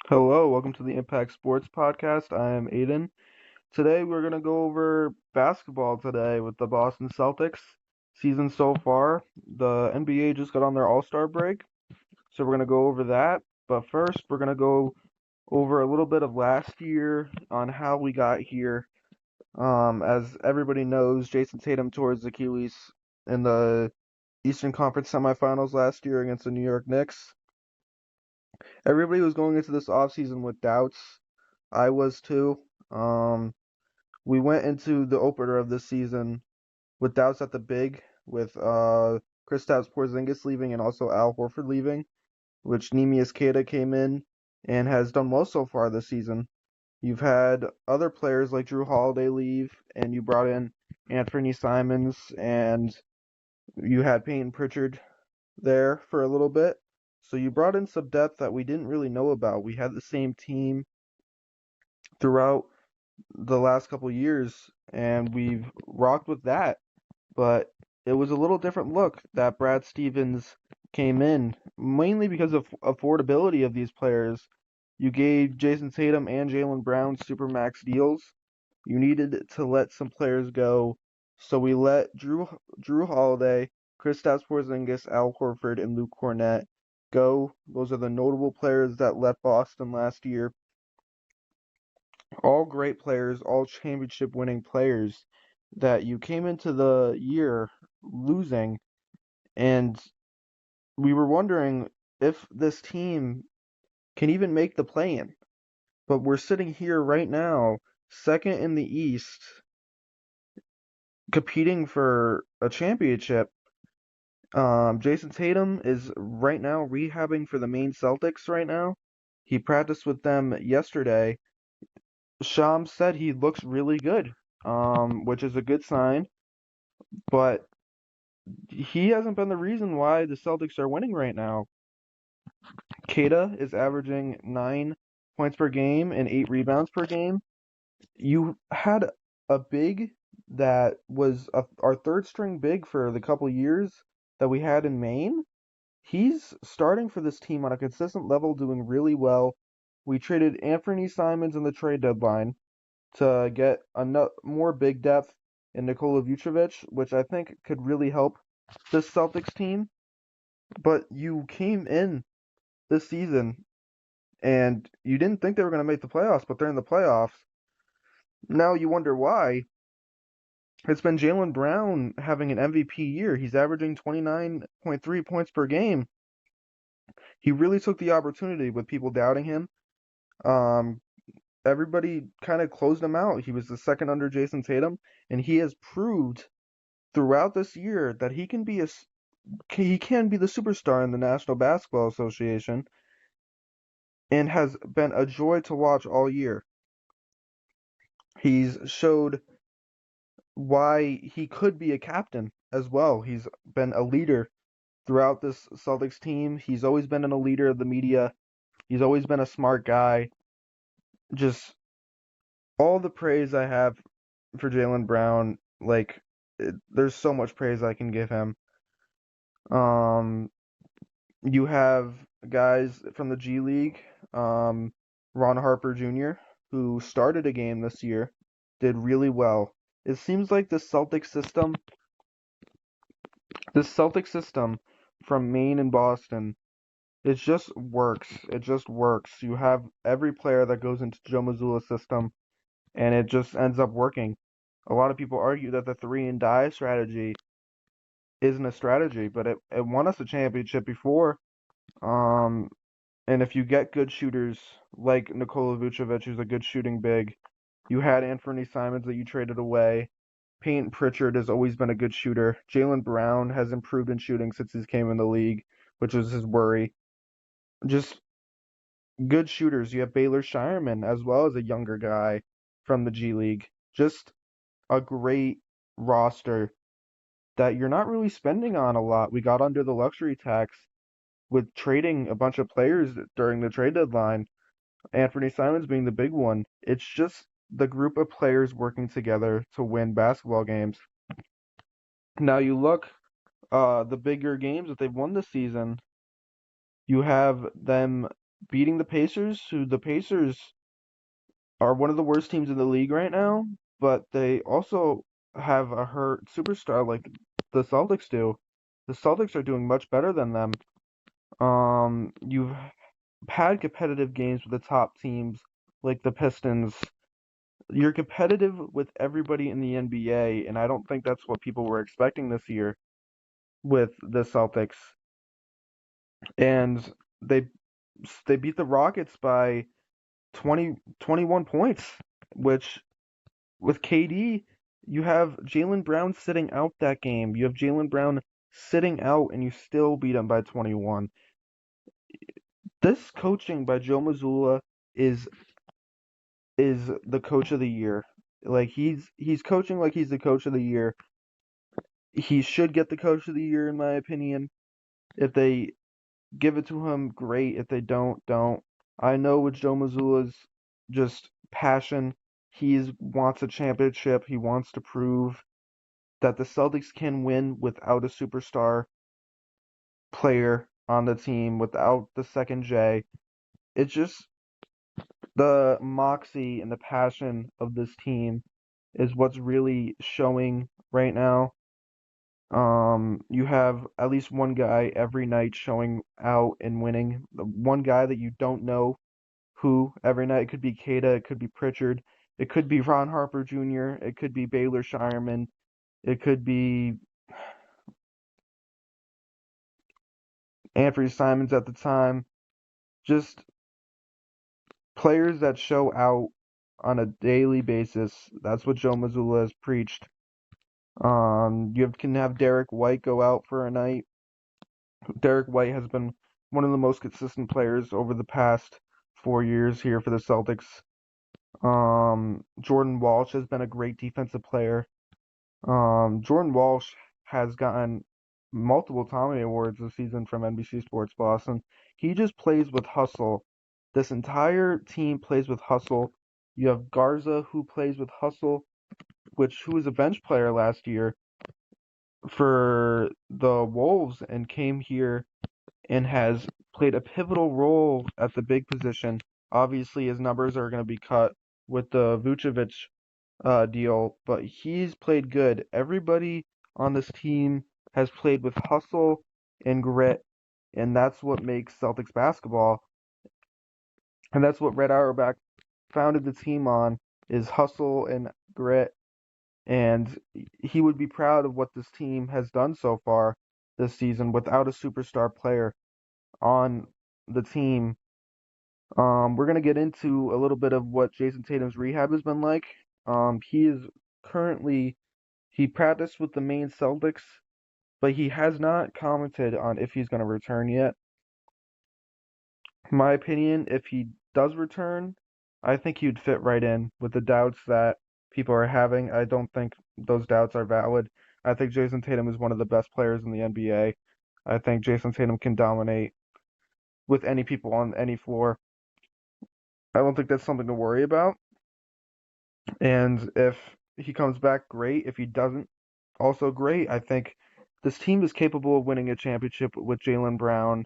Hello, welcome to the Impact Sports Podcast. I am Aiden. Today we're going to go over basketball today with the Boston Celtics season so far. The NBA just got on their All-Star break, so we're going to go over that. But first, we're going to go over a little bit of last year on how we got here. As everybody knows, Jason Tatum tore his Achilles in the Eastern Conference semifinals last year against the New York Knicks. Everybody was going into this offseason with doubts. I was too. Um, we went into the opener of this season with doubts at the big, with Kristaps Porzingis leaving and also Al Horford leaving, which Neemias Queta came in and has done well so far this season. You've had other players like Drew Holiday leave, and you brought in Anthony Simons, and you had Peyton Pritchard there for a little bit. So you brought in some depth that we didn't really know about. We had the same team throughout the last couple years, and we've rocked with that. But it was a little different look that Brad Stevens came in, mainly because of affordability of these players. You gave Jason Tatum and Jaylen Brown supermax deals. You needed to let some players go, so we let Drew Holiday, Kristaps Porzingis, Al Horford, and Luke Kornet go. Those are the notable players that left Boston last year. All great players, all championship winning players that you came into the year losing, and we were wondering if this team can even make the play-in. But we're sitting here right now, second in the East, competing for a championship. Jason Tatum is right now rehabbing for the Maine Celtics right now. He practiced with them yesterday. Shams said he looks really good, which is a good sign. But he hasn't been the reason why the Celtics are winning right now. Kata is averaging 9 points per game and 8 rebounds per game. You had a big that was our third string big for the couple years that we had in Maine. He's starting for this team on a consistent level, doing really well. We traded Anthony Simons in the trade deadline to get more big depth in Nikola Vucevic, which I think could really help this Celtics team. But you came in this season and you didn't think they were going to make the playoffs, but they're in the playoffs. Now you wonder why. It's been Jaylen Brown having an MVP year. He's averaging 29.3 points per game. He really took the opportunity with people doubting him. Um, Everybody kind of closed him out. He was the second under Jason Tatum, and he has proved throughout this year that he can be the superstar in the National Basketball Association, and has been a joy to watch all year. He's showed why he could be a captain as well. He's been a leader throughout this Celtics team. He's always been a leader of the media. He's always been a smart guy. Just all the praise I have for Jaylen Brown, there's so much praise I can give him. Um, you have guys from the G League, Ron Harper Jr., who started a game this year, did really well. It seems like this Celtic system from Maine and Boston, it just works. It just works. You have every player that goes into Joe Mazzulla's system, and it just ends up working. A lot of people argue that the three and die strategy isn't a strategy, but it won us a championship before. Um, and if you get good shooters like Nikola Vucevic, who's a good shooting big, you had Anthony Simons that you traded away. Peyton Pritchard has always been a good shooter. Jaylen Brown has improved in shooting since he came in the league, which was his worry. Just good shooters. You have Baylor Shireman as well as a younger guy from the G League. Just a great roster that you're not really spending on a lot. We got under the luxury tax with trading a bunch of players during the trade deadline, Anthony Simons being the big one. It's just the group of players working together to win basketball games. Now you look the bigger games that they've won this season, you have them beating the Pacers, who the Pacers are one of the worst teams in the league right now, but they also have a hurt superstar like the Celtics do. The Celtics are doing much better than them. You've had competitive games with the top teams like the Pistons. You're competitive with everybody in the NBA, and I don't think that's what people were expecting this year with the Celtics. And they they beat the Rockets by 21 points, which with KD, you have Jaylen Brown sitting out that game. You have Jaylen Brown sitting out, and you still beat him by 21. This coaching by Joe Mazzulla is is the coach of the year. Like he's coaching like he's the coach of the year. He should get the coach of the year in my opinion. If they give it to him, great. If they don't, don't. I know with Joe Mazzulla's just passion, he wants a championship. He wants to prove that the Celtics can win without a superstar player on the team, without the second J. It's just the moxie and the passion of this team is what's really showing right now. You have at least one guy every night showing out and winning. The one guy that you don't know who every night. It could be Kada, it could be Pritchard, it could be Ron Harper Jr., it could be Baylor Shireman, it could be Anthony Simons at the time. Just players that show out on a daily basis. That's what Joe Mazzulla has preached. Can have Derek White go out for a night. Derek White has been one of the most consistent players over the past 4 years here for the Celtics. Jordan Walsh has been a great defensive player. Jordan Walsh has gotten multiple Tommy Awards this season from NBC Sports Boston. He just plays with hustle. This entire team plays with hustle. You have Garza who plays with hustle, who was a bench player last year for the Wolves and came here and has played a pivotal role at the big position. Obviously, his numbers are going to be cut with the Vucevic deal, but he's played good. Everybody on this team has played with hustle and grit, and that's what makes Celtics basketball. And that's what Red Auerbach founded the team on is hustle and grit. And he would be proud of what this team has done so far this season without a superstar player on the team. We're gonna get into a little bit of what Jason Tatum's rehab has been like. He is currently he practiced with the main Celtics, but he has not commented on if he's gonna return yet. In my opinion, if he does return, I think he'd fit right in with the doubts that people are having. I don't think those doubts are valid. I think Jason Tatum is one of the best players in the NBA. I think Jason Tatum can dominate with any people on any floor. I don't think that's something to worry about. And if he comes back, great. If he doesn't, also great. I think this team is capable of winning a championship with Jaylen Brown,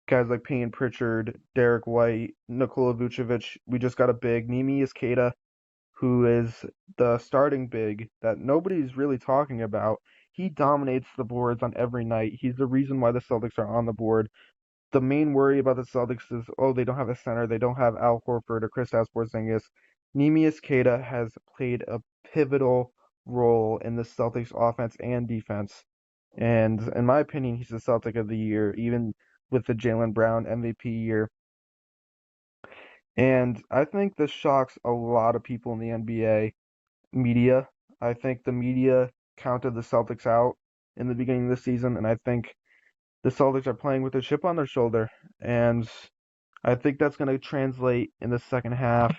guys like Payne Pritchard, Derek White, Nikola Vucevic. We just got a big Neemias Queta, who is the starting big that nobody's really talking about. He dominates the boards on every night. He's the reason why the Celtics are on the board. The main worry about the Celtics is, oh, they don't have a center. They don't have Al Horford or Kristaps Porzingis. Neemias Queta has played a pivotal role in the Celtics offense and defense. And in my opinion, he's the Celtic of the year, even with the Jaylen Brown MVP year. And I think this shocks a lot of people in the NBA media. I think the media counted the Celtics out in the beginning of the season, and I think the Celtics are playing with a chip on their shoulder. And I think that's going to translate in the second half.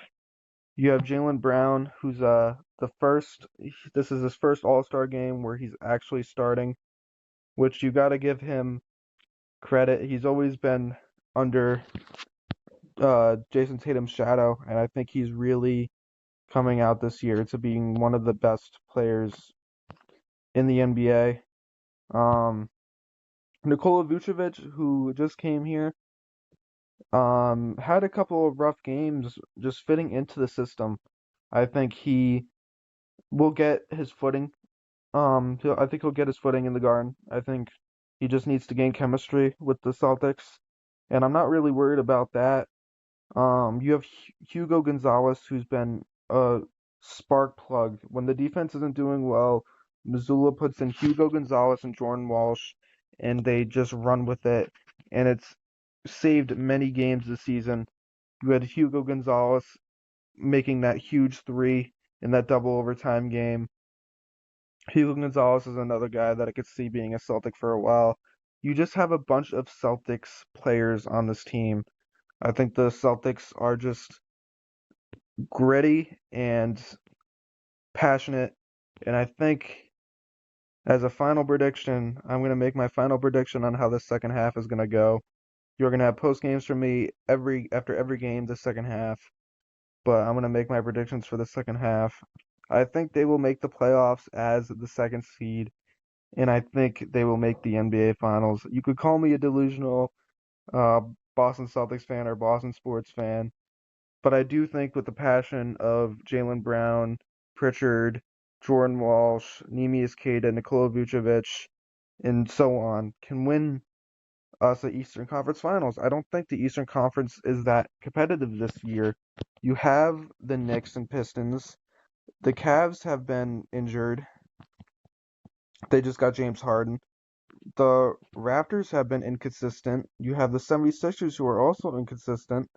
You have Jaylen Brown, who's the first. This is his first All-Star game where he's actually starting, which you got to give him credit. He's always been under Jason Tatum's shadow, and I think he's really coming out this year to being one of the best players in the NBA. Um, Nikola Vucevic, who just came here, Had a couple of rough games just fitting into the system. I think he will get his footing. I think he'll get his footing in the Garden. I think he just needs to gain chemistry with the Celtics, and I'm not really worried about that. You have Hugo Gonzalez, who's been a spark plug. When the defense isn't doing well, Missoula puts in Hugo Gonzalez and Jordan Walsh, and they just run with it. And it's saved many games this season. You had Hugo Gonzalez making that huge three in that double overtime game. Hugo Gonzalez is another guy that I could see being a Celtic for a while. You just have a bunch of Celtics players on this team. I think the Celtics are just gritty and passionate. And I think as a final prediction, I'm going to make my final prediction on how the second half is going to go. You're going to have post games from me after every game the second half, but I'm going to make my predictions for the second half. I think they will make the playoffs as the second seed, and I think they will make the NBA Finals. You could call me a delusional uh, Boston Celtics fan or Boston sports fan, but I do think with the passion of Jaylen Brown, Pritchard, Jordan Walsh, Neemias Queta, Nikola Vucevic, and so on, can win us the Eastern Conference Finals. I don't think the Eastern Conference is that competitive this year. You have the Knicks and Pistons. The Cavs have been injured. They just got James Harden. The Raptors have been inconsistent. You have the 76ers who are also inconsistent.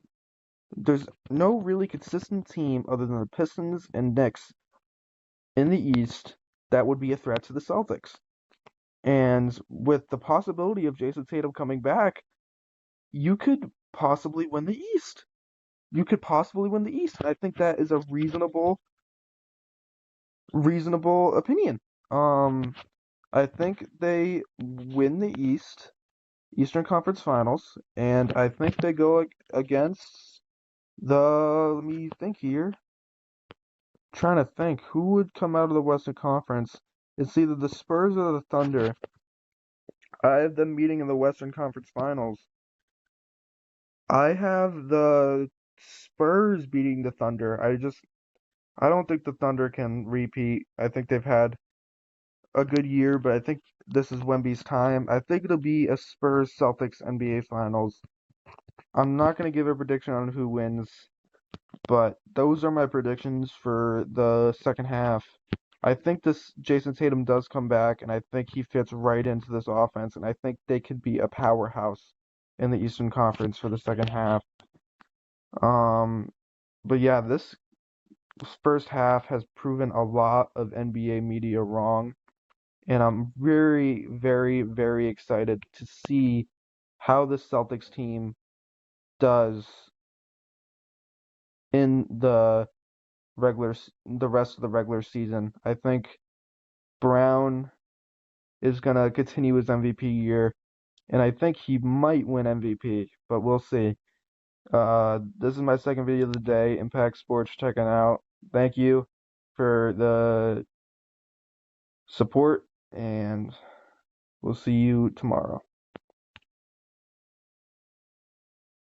There's no really consistent team other than the Pistons and Knicks in the East that would be a threat to the Celtics. And with the possibility of Jason Tatum coming back, you could possibly win the East. You could possibly win the East. And I think that is a reasonable opinion. Um, I think they win the Eastern Conference Finals, and I think they go against let me think here. Trying to think who would come out of the Western Conference. It's either the Spurs or the Thunder. I have them meeting in the Western Conference Finals. I have the Spurs beating the Thunder. I don't think the Thunder can repeat. I think they've had a good year, but I think this is Wemby's time. I think it'll be a Spurs Celtics NBA Finals. I'm not going to give a prediction on who wins, but those are my predictions for the second half. I think this Jason Tatum does come back, and I think he fits right into this offense, and I think they could be a powerhouse in the Eastern Conference for the second half. Um, but yeah, this first half has proven a lot of NBA media wrong, and I'm very, very, very excited to see how the Celtics team does in the rest of the regular season. I think Brown is gonna continue his MVP year, and I think he might win MVP, but we'll see. This is my second video of the day. Impact Sports checking out. Thank you for the support, and we'll see you tomorrow.